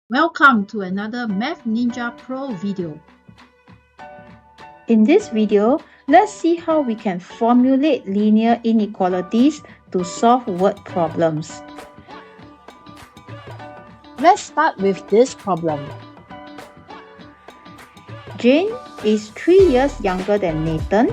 Welcome to another Math Ninja Pro video. In this video, let's see how we can formulate linear inequalities to solve word problems. Let's start with this problem. Jane is 3 years younger than Nathan.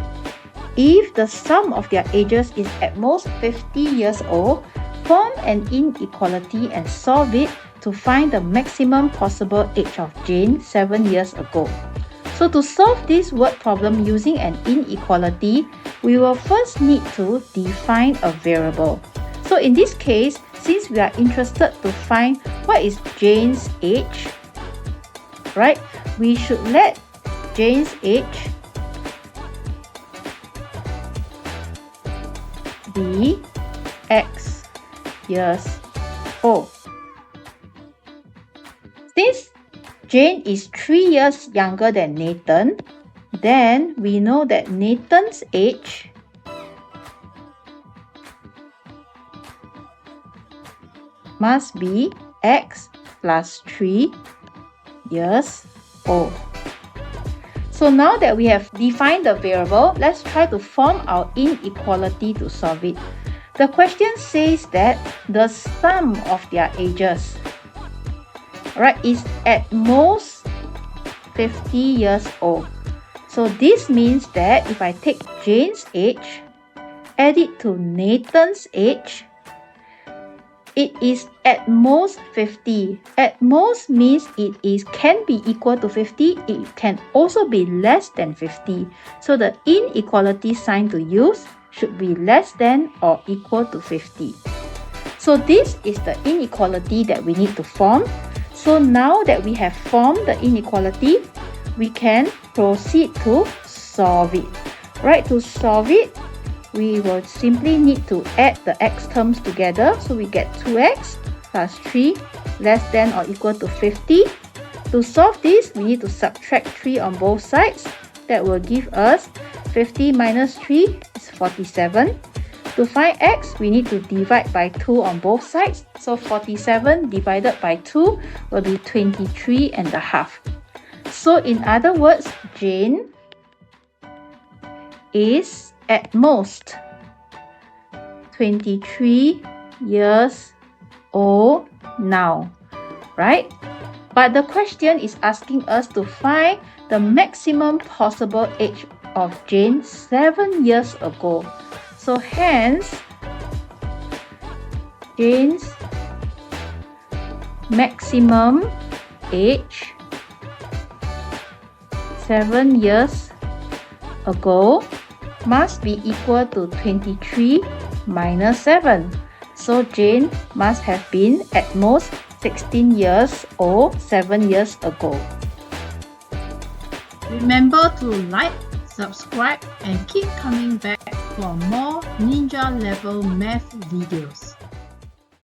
If the sum of their ages is at most 50 years old, form an inequality and solve it to find the maximum possible age of Jane 7 years ago. So to solve this word problem using an inequality, we will first need to define a variable. So in this case, since we are interested to find what is Jane's age, right, we should let Jane's age be X years old. Since Jane is 3 years younger than Nathan, then we know that Nathan's age must be X plus 3 years old. So now that we have defined the variable, let's try to form our inequality to solve it. The question says that the sum of their ages, right, is at most 50 years old. So this means that if I take Jane's age, add it to Nathan's age, it is at most 50. At most means it can be equal to 50. It can also be less than 50. So the inequality sign to use should be less than or equal to 50. So this is the inequality that we need to form. So now that we have formed the inequality, we can proceed to solve it. Right, to solve it, we will simply need to add the x terms together. So we get 2x plus 3 less than or equal to 50. To solve this, we need to subtract 3 on both sides. That will give us 50 minus 3 is 47. To find x, we need to divide by 2 on both sides. So 47 divided by 2 will be 23.5. So in other words, Jane is at most 23 years old now, right? But the question is asking us to find the maximum possible age of Jane 7 years ago. So hence, Jane's maximum age 7 years ago must be equal to 23 minus 7. So Jane must have been at most 16 years old 7 years ago. Remember to like, subscribe, and keep coming back for more Ninja level math videos.